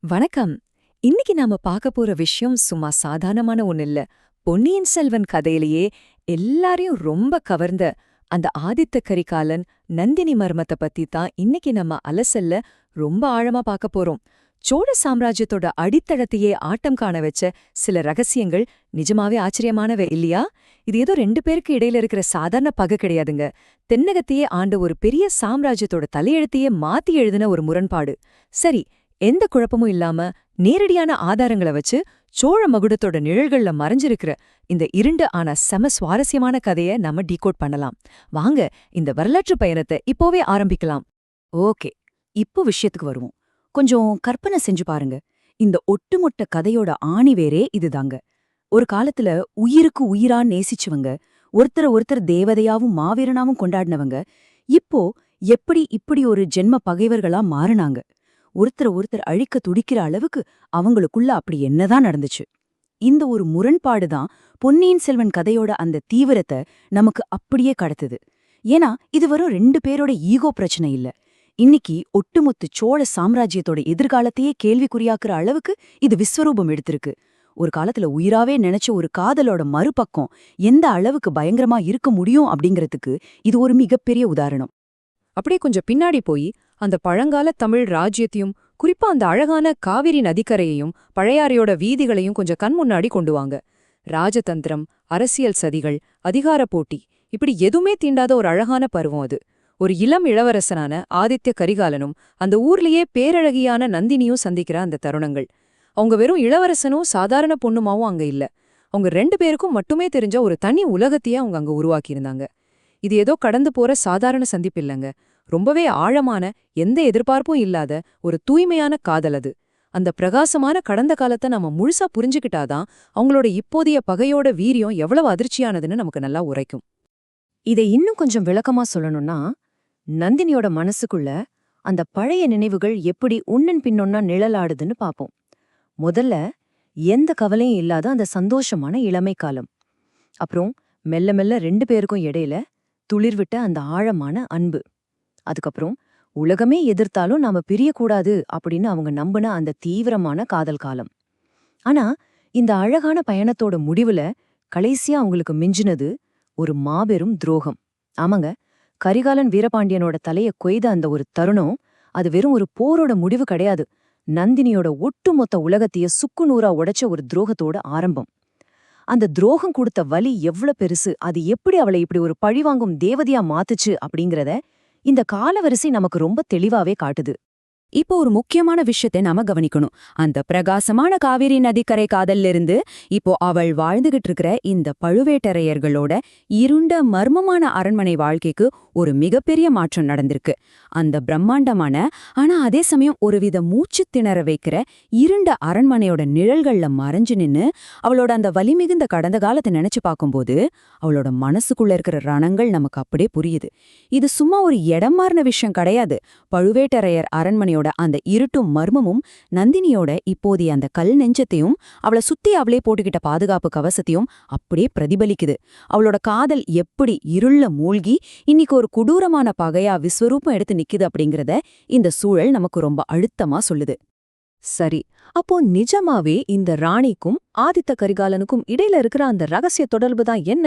வணக்கம். இன்னைக்கு நாம பார்க்க போற விஷயம் சும்மா சாதாரணமான ஒண்ணு இல்ல. பொன்னியின் செல்வன் கதையிலேயே எல்லாரையும் ரொம்ப கவர்ந்த அந்த ஆதித்த கரிகாலன், நந்தினி மர்மத்த பத்தி தான் இன்னைக்கு நம்ம அலசல்ல ரொம்ப ஆழமா பார்க்க போறோம். சோழ சாம்ராஜ்யத்தோட அடித்தளத்தையே ஆட்டம் காண வச்ச சில ரகசியங்கள் நிஜமாவே ஆச்சரியமானவை இல்லையா? இது ஏதோ ரெண்டு பேருக்கு இடையில இருக்கிற சாதாரண பகை கிடையாதுங்க. தென்னகத்தையே ஆண்ட ஒரு பெரிய சாம்ராஜ்யத்தோட தலையெழுத்தையே மாத்தி எழுதின ஒரு முரண்பாடு. சரி, எந்த குழப்பமும் இல்லாம நேரடியான ஆதாரங்களை வச்சு சோழ மகுடத்தோட நிழல்கள்ல மறைஞ்சிருக்கிற இந்த இருண்டு ஆனா செம சுவாரஸ்யமான கதைய நம்ம டீகோட் பண்ணலாம். வாங்க, இந்த வரலாற்று பயணத்தை இப்போவே ஆரம்பிக்கலாம். ஓகே, இப்போ விஷயத்துக்கு வருவோம். கொஞ்சம் கற்பனை செஞ்சு பாருங்க. இந்த ஒட்டுமொத்த கதையோட ஆணிவேரே இதுதாங்க. ஒரு காலத்துல உயிருக்கு உயிரா நேசிச்சவங்க, ஒருத்தர் தேவதையாவும் மாவீரனாவும் கொண்டாடினவங்க, இப்போ எப்படி இப்படி ஒரு ஜென்ம பகைவர்களா மாறுனாங்க? ஒருத்தர் அழிக்க துடிக்கிற அளவுக்கு அவங்களுக்குள்ள அப்படி என்னதான் நடந்துச்சு? இந்த ஒரு முரண்பாடுதான் பொன்னியின் செல்வன் கதையோட அந்த தீவிரத்தை நமக்கு அப்படியே கடத்துது. ஏன்னா இது வெறும் ரெண்டு பேரோட ஈகோ பிரச்சனை இல்ல. இன்னைக்கு ஒட்டுமொத்த சோழ சாம்ராஜ்யத்தோட எதிர்காலத்தையே கேள்விக்குறியாக்குற அளவுக்கு இது விஸ்வரூபம் எடுத்திருக்கு. ஒரு காலத்துல உயிராவே நினைச்ச ஒரு காதலோட மறுபக்கம் எந்த அளவுக்கு பயங்கரமா இருக்க முடியும் அப்படிங்கறதுக்கு இது ஒரு மிகப்பெரிய உதாரணம். அப்படியே கொஞ்சம் பின்னாடி போய் அந்த பழங்கால தமிழ் ராஜ்யத்தையும், குறிப்பா அந்த அழகான காவிரி நதிக்கரையையும் பழையாறையோட வீதிகளையும் கொஞ்சம் கண் முன்னாடி கொண்டு வாங்க. ராஜதந்திரம், அரசியல் சதிகள், அதிகார போட்டி, இப்படி எதுவுமே தீண்டாத ஒரு அழகான பருவம் அது. ஒரு இளம் இளவரசனான ஆதித்ய கரிகாலனும் அந்த ஊர்லயே பேரழகியான நந்தினியும் சந்திக்கிற அந்த தருணங்கள். அவங்க வெறும் இளவரசனும் சாதாரண பொண்ணுமாவும் அங்க இல்ல. அவங்க ரெண்டு பேருக்கும் மட்டுமே தெரிஞ்ச ஒரு தனி உலகத்தையே அவங்க அங்க உருவாக்கியிருந்தாங்க. இது ஏதோ கடந்து போற சாதாரண சந்திப்பு இல்லைங்க. ரொம்பவே ஆழமான, எந்த எதிர்பார்ப்பும் இல்லாத ஒரு தூய்மையான காதல் அது. அந்த பிரகாசமான கடந்த காலத்தை நம்ம முழுசா புரிஞ்சுக்கிட்டாதான் அவங்களோட இப்போதைய பகையோட வீரியம் எவ்வளவு அதிர்ச்சியானதுன்னு நமக்கு நல்லா உரைக்கும். இதை இன்னும் கொஞ்சம் விளக்கமா சொல்லணும்னா, நந்தினியோட மனசுக்குள்ள அந்த பழைய நினைவுகள் எப்படி உன்னன் பின்னொன்னா நிழலாடுதுன்னு பாப்போம். முதல்ல எந்த கவலையும் இல்லாத அந்த சந்தோஷமான இளமை காலம். அப்புறம் மெல்ல மெல்ல ரெண்டு பேருக்கும் இடையில துளிர்விட்ட அந்த ஆழமான அன்பு. அதுக்கப்புறம் உலகமே எதிர்த்தாலும் நாம பிரியக்கூடாது அப்படின்னு அவங்க நம்பின அந்த தீவிரமான காதல் காலம். ஆனா இந்த அழகான பயணத்தோட முடிவுல கடைசியா அவங்களுக்கு மிஞ்சினது ஒரு மாபெரும் துரோகம். ஆமாங்க, கரிகாலன் வீரபாண்டியனோட தலைய கொய்த அந்த ஒரு தருணம், அது வெறும் ஒரு போரோட முடிவு கிடையாது. நந்தினியோட ஒட்டுமொத்த உலகத்தைய சுக்குநூறா உடைச்ச ஒரு துரோகத்தோட ஆரம்பம். அந்த துரோகம் கொடுத்த வலி எவ்வளவு பெருசு, அது எப்படி அவளை இப்படி ஒரு பழிவாங்கும் தேவதையா மாத்துச்சு அப்படிங்கறத இந்த காலவரிசை நமக்கு ரொம்ப தெளிவாவே காட்டுது. இப்போ ஒரு முக்கியமான விஷயத்தை நாம கவனிக்கணும். அந்த பிரகாசமான காவிரி நதிக்கரை காதல்ல இருந்து இப்போ அவள் வாழ்ந்துகிட்டு இருக்கிற இந்த பழுவேட்டரையர்களோட இருண்ட மர்மமான அரண்மனை வாழ்க்கைக்கு ஒரு மிகப்பெரிய மாற்றம் நடந்திருக்கு. அந்த பிரம்மாண்டமான, ஆனா அதே சமயம் ஒருவித மூச்சு திணற வைக்கிற இருண்ட அரண்மனையோட நிழல்கள்ல மறைஞ்சு நின்னு அவளோட அந்த வலிமிகுந்த கடந்த காலத்தை நினைச்சு பார்க்கும்போது அவளோட மனசுக்குள்ள இருக்கிற ரணங்கள் நமக்கு அப்படியே புரியுது. இது சும்மா ஒரு இடம் மாறின விஷயம் கிடையாது. பழுவேட்டரையர் அரண்மனையோட அந்த இருட்டும் மர்மமும் நந்தினியோட இப்போதைய அந்த கல் நெஞ்சத்தையும் அவளை சுத்தி அவளே போட்டுக்கிட்ட பாதுகாப்பு கவசத்தையும் அப்படியே பிரதிபலிக்குது. அவளோட காதல் எப்படி இருள மூழ்கி இன்னைக்கு ஒரு கொடூரமான பகையா விஸ்வரூபம் எடுத்து நிக்குது அப்படிங்கறத இந்த சூழல் நமக்கு ரொம்ப அழுத்தமா சொல்லுது. சரி, அப்போ நிஜமாவே இந்த ராணிக்கும் ஆதித்த கரிகாலனுக்கும் இடையில இருக்கிற அந்த ரகசிய தொடர்பு தான் என்ன?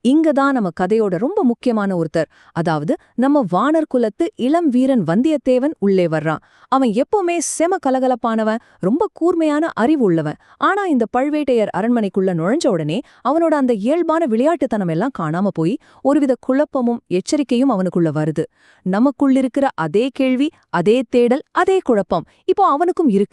இங்கதான் நம்ம கதையோட ரொம்ப முக்கியமான ஒருத்தர், அதாவது நம்ம வானர் குலத்து இளம் வீரன் வந்தியத்தேவன் உள்ளே வர்றான். அவன் எப்பவுமே செம கலகலப்பானவன், ரொம்ப கூர்மையான அறிவு உள்ளவன். ஆனா இந்த பழுவேட்டையர் அரண்மனைக்குள்ள நுழைஞ்ச உடனே அவனோட அந்த இயல்பான விளையாட்டுத்தனம் எல்லாம் காணாம போய் ஒருவித குழப்பமும் எச்சரிக்கையும் அவனுக்குள்ள வருது. நமக்குள்ளிருக்கிற அதே கேள்வி, அதே தேடல், அதே குழப்பம் இப்போ அவனுக்கும் இருக்கு.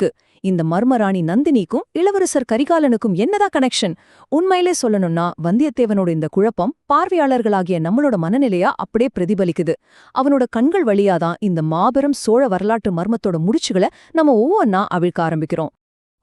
இந்த மர்மராணி நந்தினிக்கும் இளவரசர் கரிகாலனுக்கும் என்னதான் கனெக்ஷன்? உண்மையிலே சொல்லணும்னா வந்தியத்தேவனோட இந்த குழப்பம் பார்வையாளர்களாகிய நம்மளோட மனநிலையா அப்படியே பிரதிபலிக்குது. அவனோட கண்கள் வழியாதான் இந்த மாபெரும் சோழ வரலாற்று மர்மத்தோட முடிச்சுகளை நம்ம ஒவ்வொன்னா அவிழ்க்க ஆரம்பிக்கிறோம்.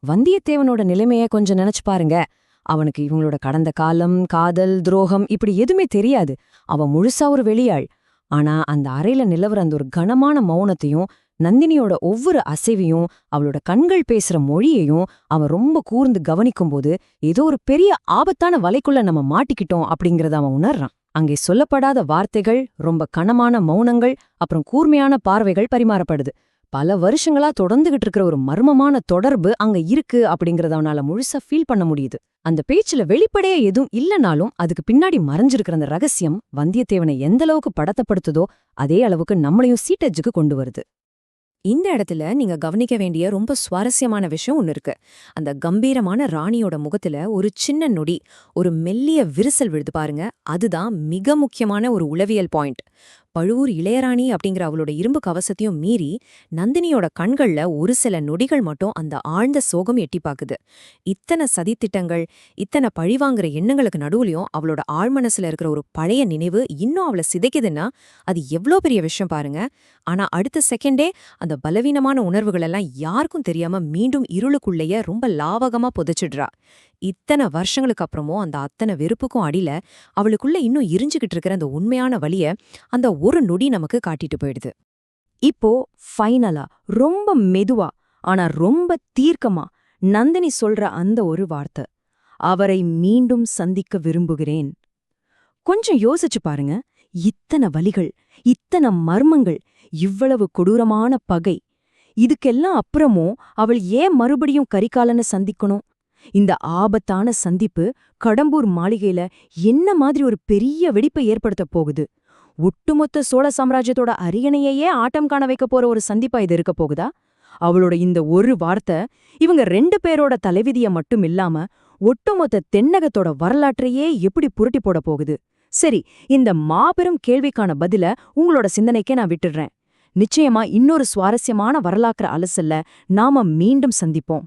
வந்தியத்தேவனோட நிலைமைய கொஞ்சம் நினைச்சு பாருங்க. அவனுக்கு இவங்களோட கடந்த காலம், காதல், துரோகம் இப்படி எதுவுமே தெரியாது. அவன் முழுசா ஒரு வெளியாள். ஆனா அந்த அறையில நிலவர அந்த ஒரு கனமான மௌனத்தையும், நந்தினியோட ஒவ்வொரு அசைவையும், அவளோட கண்கள் பேசுற மொழியையும் அவன் ரொம்ப கூர்ந்து கவனிக்கும்போது ஏதோ ஒரு பெரிய ஆபத்தான வலைக்குள்ள நம்ம மாட்டிக்கிட்டோம் அப்படிங்கறத அவன் உணர்றான். அங்கே சொல்லப்படாத வார்த்தைகள், ரொம்ப கனமான மௌனங்கள், அப்புறம் கூர்மையான பார்வைகள் பரிமாறப்படுது. பல வருஷங்களா தொடர்ந்துகிட்டு இருக்கிற ஒரு மர்மமான தொடர்பு அங்க இருக்கு அப்படிங்கறத அவனால முழுசா ஃபீல் பண்ண முடியுது. அந்த பேச்சுல வெளிப்படையா எதுவும் இல்லனாலும் அதுக்கு பின்னாடி மறைஞ்சிருக்கிற அந்த ரகசியம் வந்தியத்தேவனை எந்த அளவுக்கு படத்தப்படுத்துதோ அதே அளவுக்கு நம்மளையும் சீட்டஜுக்கு கொண்டு வருது. இந்த இடத்துல நீங்க கவனிக்க வேண்டிய ரொம்ப சுவாரஸ்யமான விஷயம் ஒன்னு இருக்கு. அந்த கம்பீரமான ராணியோட முகத்துல ஒரு சின்ன நொடி, ஒரு மெல்லிய விரிசல் விழுது பாருங்க. அதுதான் மிக முக்கியமான ஒரு உளவியல் பாயிண்ட். பழுவூர் இளையராணி அப்படிங்கிற அவளோட இரும்பு கவசத்தையும் மீறி நந்தினியோட கண்கள்ல ஒரு சில நொடிகள் மட்டும் அந்த ஆழ்ந்த சோகம் எட்டி பாக்குது. இத்தனை சதித்திட்டங்கள், இத்தனை பழிவாங்கிற எண்ணங்களுக்கு நடுவுலயும் அவளோட ஆழ்மனசுல இருக்கிற ஒரு பழைய நினைவு இன்னும் அவளை சிதைக்குதுன்னா அது எவ்வளோ பெரிய விஷயம் பாருங்க. ஆனா அடுத்த செகண்டே அந்த பலவீனமான உணர்வுகள் எல்லாம் யாருக்கும் தெரியாம மீண்டும் இருளுக்குள்ளேயே ரொம்ப லாவகமா புதைச்சிடுறா. இத்தனை வருஷங்களுக்கு அப்புறமும் அந்த அத்தனை வெறுப்புக்கும் அடியில அவளுக்குள்ள இன்னும் எரிஞ்சுகிட்டு இருக்கிற அந்த உண்மையான வலிய அந்த ஒரு நொடி நமக்கு காட்டிட்டு போயிடுது. இப்போ ஃபைனலா ரொம்ப மெதுவா ஆனா ரொம்ப தீர்க்கமா நந்தினி சொல்ற அந்த ஒரு வார்த்தை, அவரை மீண்டும் சந்திக்க விரும்புகிறேன். கொஞ்சம் யோசிச்சு பாருங்க. இத்தனை வலிகள், இத்தனை மர்மங்கள், இவ்வளவு கொடூரமான பகை, இதுக்கெல்லாம் அப்புறமும் அவள் ஏன் மறுபடியும் கரிகாலனை சந்திக்கணும்? இந்த ஆபத்தான சந்திப்பு கடம்பூர் மாளிகையில என்ன மாதிரி ஒரு பெரிய வெடிப்பை ஏற்படுத்த போகுது? ஒட்டுமொத்த சோழ சாம்ராஜ்யத்தோட அரியணையையே ஆட்டம் காண வைக்க போற ஒரு சந்திப்பா இது இருக்க போகுதா? அவளோட இந்த ஒரு வார்த்தை இவங்க 2 பேரோட தலைவிதிய மட்டும் இல்லாம ஒட்டுமொத்த தென்னகத்தோட வரலாற்றையே எப்படி புரட்டி போட போகுது? சரி, இந்த மாபெரும் கேள்விக்கான பதில உங்களோட சிந்தனைக்கே நான் விட்டுடுறேன். நிச்சயமா இன்னொரு சுவாரஸ்யமான வரலாற்று அலசல்ல நாம மீண்டும் சந்திப்போம்.